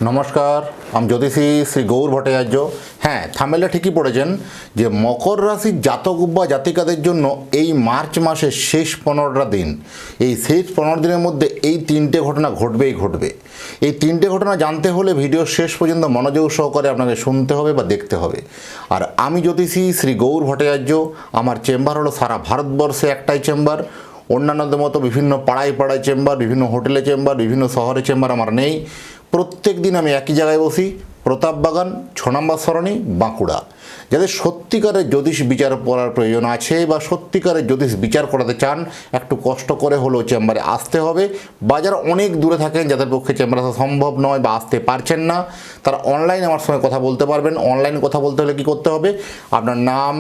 নমস্কার, আমি জ্যোতিষী শ্রী গৌর ভট্টাচার্য। হ্যাঁ, থাম্বনেলে ঠিকই পড়েছেন যে মকর রাশির জাতক বা জাতিকাদের জন্য এই মার্চ মাসের শেষ 15টা দিন, এই শেষ 15 দিনের মধ্যে এই তিনটে ঘটনা ঘটবেই ঘটবে। এই তিনটে ঘটনা জানতে হলে ভিডিও শেষ পর্যন্ত মনোযোগ সহকারে আপনাকে শুনতে হবে বা দেখতে হবে। আর আমি জ্যোতিষী শ্রী গৌর ভট্টাচার্য, আমার চেম্বার হলো সারা ভারতবর্ষে একটাই চেম্বার। অন্যান্যদের মতো বিভিন্ন পাড়ায় পাড়ায় চেম্বার, বিভিন্ন হোটেলে চেম্বার, বিভিন্ন শহরে চেম্বার আমার নেই। প্রত্যেক দিন আমি একই জায়গায় বসি, প্রতাপবাগান, 6 নম্বর সরণি, বাঁকুড়া। যাদের সত্যিকারের জ্যোতিষ বিচার করার প্রয়োজন আছে বা সত্যিকারের জ্যোতিষ বিচার করাতে চান, একটু কষ্ট করে হলেও চেম্বারে আসতে হবে। বা যারা অনেক দূরে থাকেন, যাদের পক্ষে চেম্বারে আসা সম্ভব নয় বা আসতে পারছেন না, তারা অনলাইনে আমার সঙ্গে কথা বলতে পারবেন। অনলাইনে কথা বলতে হলে কী করতে হবে? আপনার নাম,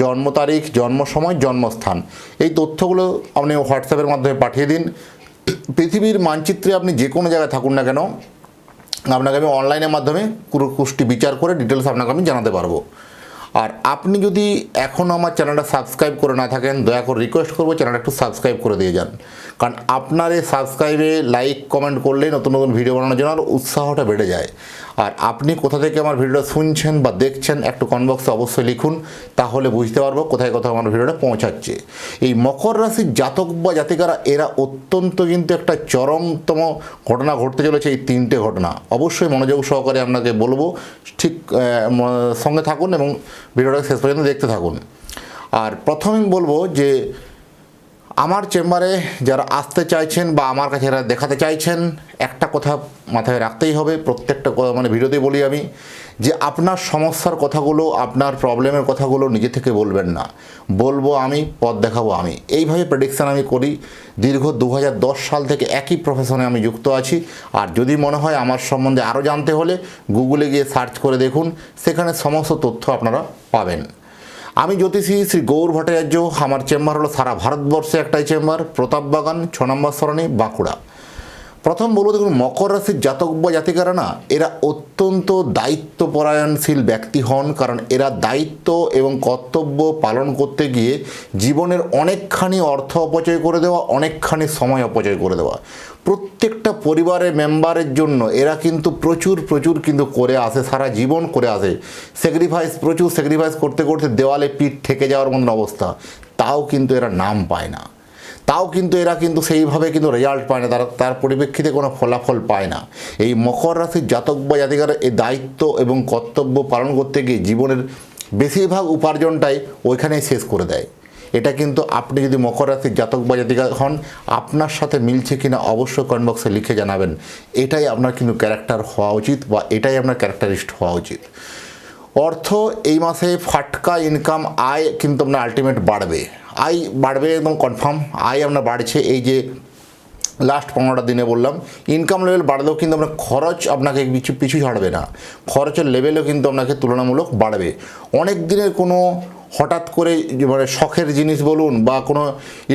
জন্ম তারিখ, জন্ম সময়, জন্মস্থান, এই তথ্যগুলো আপনি হোয়াটসঅ্যাপের মাধ্যমে পাঠিয়ে দিন। পৃথিবীর মানচিত্রে আপনি যে কোনো জায়গায় থাকুন না কেন, আপনাকে আমি অনলাইনের মাধ্যমে পুরো কুষ্টি বিচার করে ডিটেলস আপনাকে আমি জানাতে পারবো। আর আপনি যদি এখনও আমার চ্যানেলটা সাবস্ক্রাইব করে না থাকেন, দয়া করে রিকোয়েস্ট করবো চ্যানেলটা একটু সাবস্ক্রাইব করে দিয়ে যান। কারণ আপনার এই সাবস্ক্রাইবে লাইক কমেন্ট করলেই নতুন নতুন ভিডিও বানানোর জন্য আর উৎসাহটা বেড়ে যায়। আর আপনি কোথা থেকে আমার ভিডিওটা শুনছেন বা দেখছেন একটু কমেন্ট বক্সে অবশ্যই লিখুন, তাহলে বুঝতে পারবো কোথায় কোথাও আমার ভিডিওটা পৌঁছাচ্ছে। এই মকর রাশির জাতক বা জাতিকারা এরা অত্যন্ত কিন্তু একটা চরমতম ঘটনা ঘটতে চলেছে। এই তিনটে ঘটনা অবশ্যই মনোযোগ সহকারে আপনাকে বলবো, ঠিক সঙ্গে থাকুন এবং ভিডিওটা শেষ পর্যন্ত দেখতে থাকুন। আর প্রথমেই বলবো যে আমার চেম্বারে যারা আসতে চাইছেন বা আমার কাছে যারা দেখাতে চাইছেন, একটা কথা মাথায় রাখতেই হবে। প্রত্যেকটা ভিডিওতেই বলি আমি যে আপনার সমস্যার কথাগুলো, আপনার প্রবলেমের কথাগুলো নিজে থেকে বলবেন না, বলবো আমি, পথ দেখাবো আমি। এইভাবে প্রেডিকশান আমি করি। দীর্ঘ 2010 সাল থেকে একই প্রফেশনে আমি যুক্ত আছি। আর যদি মনে হয় আমার সম্বন্ধে আরও জানতে হলে গুগলে গিয়ে সার্চ করে দেখুন, সেখানে সমস্ত তথ্য আপনারা পাবেন। আমি জ্যোতিষী শ্রী গৌর ভট্টাচার্য, আমার চেম্বার হলো সারা ভারতবর্ষে একটাই চেম্বার, প্রতাপবাগান, 6 নম্বর সরণি, বাঁকুড়া। প্রথম বলবো, দেখুন মকর রাশির জাতক বা জাতিকারা না, এরা অত্যন্ত দায়িত্বপরায়ণশীল ব্যক্তি হন। কারণ এরা দায়িত্ব এবং কর্তব্য পালন করতে গিয়ে জীবনের অনেকখানি অর্থ অপচয় করে দেওয়া, অনেকখানি সময় অপচয় করে দেওয়া। প্রত্যেকটা পরিবারের মেম্বারের জন্য এরা কিন্তু প্রচুর কিন্তু করে আসে, সারা জীবন করে আসে। প্রচুর স্যাক্রিফাইস করতে করতে দেওয়ালে পিঠ ঠেকে যাওয়ার মতন অবস্থা। তাও কিন্তু এরা নাম পায় না, তাও কিন্তু এরা কিন্তু সেইভাবে কিন্তু রেজাল্ট পায় না, তার পরিপ্রেক্ষিতে কোনো ফলাফল পায় না। এই মকর রাশির জাতক বা জাতিকারা এই দায়িত্ব এবং কর্তব্য পালন করতে গিয়ে জীবনের বেশিরভাগ উপার্জনটাই ওইখানেই শেষ করে দেয়। এটা কিন্তু আপনি যদি মকর রাশির জাতক বা জাতিকা হন, আপনার সাথে মিলছে কিনা অবশ্যই কমেন্ট বক্সে লিখে জানাবেন। এটাই আপনার কিন্তু ক্যারেক্টার হওয়া উচিত বা এটাই আপনার ক্যারেক্টারিস্ট হওয়া উচিত। অর্থ এই মাসে ফাটকা ইনকাম, আয় কিন্তু আপনার আলটিমেট বাড়বে। আয় বাড়বে একদম কনফার্ম, আয় আপনার বাড়ছে। এই যে লাস্ট 15টা দিনে বললাম, ইনকাম লেভেল বাড়লেও কিন্তু আপনার খরচ আপনাকে পিছু ছাড়বে না। খরচের লেভেলও কিন্তু আপনাকে তুলনামূলক বাড়বে। অনেক দিনের কোনো হঠাৎ করে শখের জিনিস বলুন বা কোনো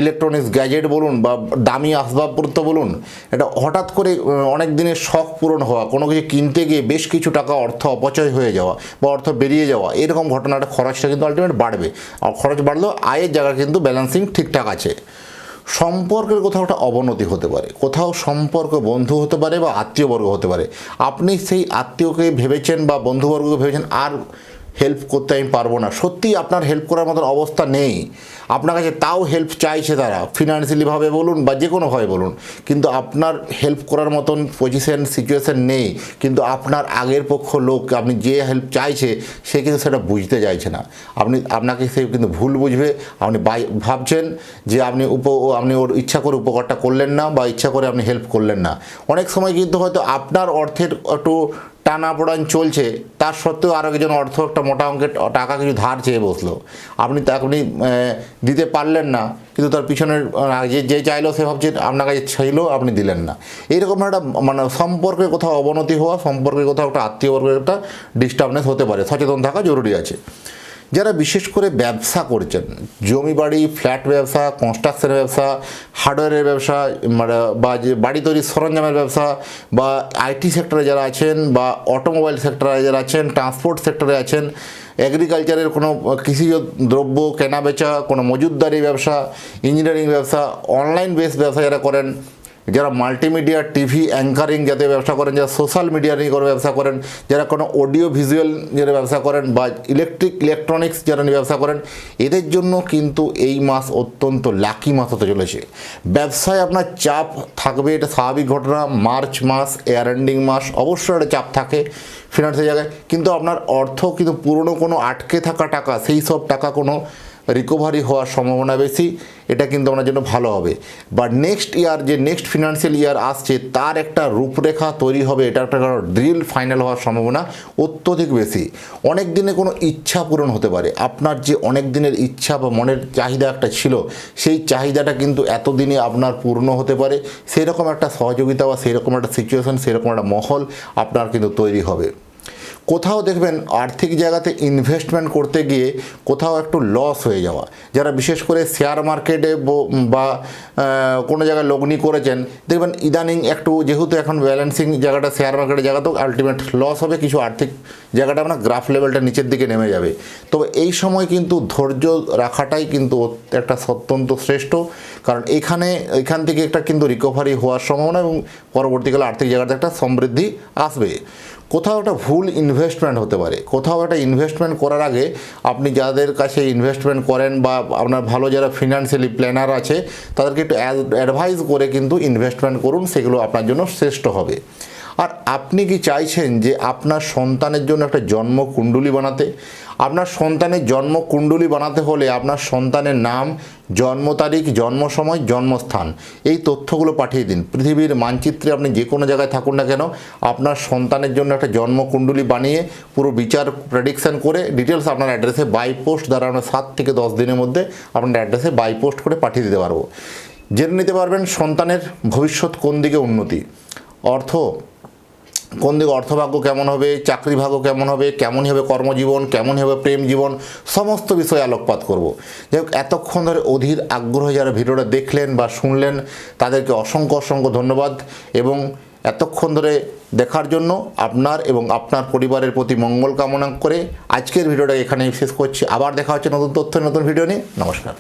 ইলেকট্রনিক্স গ্যাজেট বলুন বা দামি আসবাবপত্র বলুন, এটা হঠাৎ করে অনেক দিনের শখ পূরণ হওয়া, কোনো কিছু কিনতে গিয়ে বেশ কিছু টাকা অর্থ অপচয় হয়ে যাওয়া বা অর্থ বেরিয়ে যাওয়া, এরকম ঘটনাটা খরচটা কিন্তু আলটিমেট বাড়বে। আর খরচ বাড়লেও আয়ের জায়গা কিন্তু ব্যালেন্সিং ঠিকঠাক আছে। সম্পর্কের কোথাও একটা অবনতি হতে পারে, কোথাও সম্পর্ক বন্ধু হতে পারে বা আত্মীয়বর্গ হতে পারে। আপনি সেই আত্মীয়কে ভেবেছেন বা বন্ধুবর্গকে ভেবেছেন আর হেল্প করতে আমি পারবো না, সত্যিই আপনার হেল্প করার মতন অবস্থা নেই আপনার কাছে, তাও হেল্প চাইছে তারা, ফিনান্সিয়ালিভাবে বলুন বা যে কোনোভাবে বলুন, কিন্তু আপনার হেল্প করার মতন পজিশন সিচুয়েশান নেই। কিন্তু আপনার আগের পক্ষ লোক, আপনি যে হেল্প চাইছে সে কিন্তু সেটা বুঝতে চাইছে না। আপনাকে সে কিন্তু ভুল বুঝবে। আপনি ভাবছেন যে আপনি ওর ইচ্ছা করে উপকারটা করলেন না বা ইচ্ছা করে আপনি হেল্প করলেন না। অনেক সময় কিন্তু হয়তো আপনার অর্থের একটু টানাপোড়ান চলছে, তার সত্ত্বেও আরও একজন একটা মোটা অঙ্কের টাকা কিছু ধার চেয়ে বসলো, আপনি দিতে পারলেন না, কিন্তু তার পিছনের যে চাইলো সে ভাবছে আপনার কাছে চাইলো, আপনি দিলেন না। এইরকম একটা সম্পর্কের কোথাও অবনতি হওয়া, সম্পর্কের কোথাও একটা আত্মীয়বর্গের একটা ডিস্টার্বনেস হতে পারে। সচেতন থাকা জরুরি আছে। যারা বিশেষ করে ব্যবসা করছেন, জমি বাড়ি ফ্ল্যাট ব্যবসা, কনস্ট্রাকশনের ব্যবসা, হার্ডওয়্যারের ব্যবসা, বা যে বাড়ি তৈরির সরঞ্জামের ব্যবসা, বা আইটি সেক্টরে যারা আছেন, বা অটোমোবাইল সেক্টরে যারা আছেন, ট্রান্সপোর্ট সেক্টরে আছেন, এগ্রিকালচারের কোনো কৃষিজ দ্রব্য কেনা বেচা, কোনো মজুতদারি ব্যবসা, ইঞ্জিনিয়ারিং ব্যবসা, অনলাইন বেস ব্যবসা যারা করেন, যারা মাল্টিমিডিয়া টিভি অ্যাঙ্কারিং যাতে ব্যবসা করেন, যারা সোশ্যাল মিডিয়া নিয়ে করে ব্যবসা করেন, যারা কোনো অডিও ভিজুয়াল যারা ব্যবসা করেন বা ইলেকট্রনিক্স যারা নিয়ে ব্যবসা করেন, এদের জন্য কিন্তু এই মাস অত্যন্ত লাকি মাস হতে চলেছে। ব্যবসায় আপনার চাপ থাকবে, এটা স্বাভাবিক ঘটনা। মার্চ মাস এয়ার এন্ডিং মাস, অবশ্যই একটা চাপ থাকে ফিনান্সের জায়গায়, কিন্তু আপনার অর্থ কিন্তু পুরনো কোনো আটকে থাকা টাকা, সেই সব টাকা কোনো রিকভারি হওয়ার সম্ভাবনা বেশি। এটা কিন্তু আপনার জন্য ভালো হবে। বা নেক্সট ইয়ার যে নেক্সট ফিনান্সিয়াল ইয়ার আসছে তার একটা রূপরেখা তৈরি হবে, এটা একটা ড্রিল ফাইনাল হওয়ার সম্ভাবনা অত্যধিক বেশি। অনেক দিনে কোনো ইচ্ছা পূরণ হতে পারে। আপনার যে অনেক দিনের ইচ্ছা বা মনের চাহিদা একটা ছিল, সেই চাহিদাটা কিন্তু এতদিনে আপনার পূর্ণ হতে পারে। সেই রকম একটা সহযোগিতা বা সেই রকম একটা সিচুয়েশন, সেরকম একটা মহল আপনার কিন্তু তৈরি হবে। কোথাও দেখবেন আর্থিক জায়গাতে ইনভেস্টমেন্ট করতে গিয়ে কোথাও একটু লস হয়ে যাওয়া, যারা বিশেষ করে শেয়ার মার্কেটে বা কোনো জায়গায় লগ্নি করেছেন, দেখবেন ইদানিং একটু যেহেতু এখন ব্যালেন্সিং জায়গাটা শেয়ার মার্কেটের জায়গাতেও আলটিমেট লস হবে, কিছু আর্থিক জায়গাটা আপনার গ্রাফ লেভেলটা নিচের দিকে নেমে যাবে। তবে এই সময় কিন্তু ধৈর্য রাখাটাই কিন্তু একটা অত্যন্ত শ্রেষ্ঠ, কারণ এখান থেকে একটা কিন্তু রিকভারি হওয়ার সম্ভাবনা এবং পরবর্তীকালে আর্থিক জায়গাতে একটা সমৃদ্ধি আসবে। কোথাও একটা ভুল ইনভেস্টমেন্ট হতে পারে, কোথাও একটা ইনভেস্টমেন্ট করার আগে আপনি যাদের কাছে ইনভেস্টমেন্ট করেন বা আপনার ভালো যারা ফিনান্সিয়ালি প্ল্যানার আছে তাদেরকে একটু অ্যাডভাইস করে কিন্তু ইনভেস্টমেন্ট করুন, সেগুলো আপনার জন্য শ্রেষ্ঠ হবে। আর আপনি কি চাইছেন যে আপনার সন্তানের জন্য একটা জন্মকুণ্ডলী বানাতে? আপনার সন্তানের জন্মকুণ্ডলী বানাতে হলে আপনার সন্তানের নাম, জন্ম তারিখ, জন্ম সময়, জন্মস্থান, এই তথ্যগুলো পাঠিয়ে দিন। পৃথিবীর মানচিত্রে আপনি যে কোনো জায়গায় থাকুন না কেন, আপনার সন্তানের জন্য একটা জন্মকুণ্ডলী বানিয়ে পুরো বিচার প্রেডিকশান করে ডিটেলস আপনার অ্যাড্রেসে বাই পোস্ট দ্বারা আমরা 7 থেকে 10 দিনের মধ্যে আপনার অ্যাড্রেসে বাই পোস্ট করে পাঠিয়ে দিতে পারবো। জেনে নিতে পারবেন সন্তানের ভবিষ্যৎ কোন দিকে উন্নতি, কোন দিকে অর্থভাগ্য কেমন হবে, চাকরি ভাগ্য কেমন হবে, কেমনই হবে কর্মজীবন, কেমন হবে প্রেম জীবন, সমস্ত বিষয়ে আলোকপাত করব। যাই হোক, এতক্ষণ ধরে অধীর আগ্রহে যারা ভিডিওটা দেখলেন বা শুনলেন তাদেরকে অসংখ্য ধন্যবাদ, এবং এতক্ষণ ধরে দেখার জন্য আপনার এবং আপনার পরিবারের প্রতি মঙ্গল কামনা করে আজকের ভিডিওটা এখানেই শেষ করছি। আবার দেখা হচ্ছে নতুন তথ্য নতুন ভিডিও নিয়ে। নমস্কার।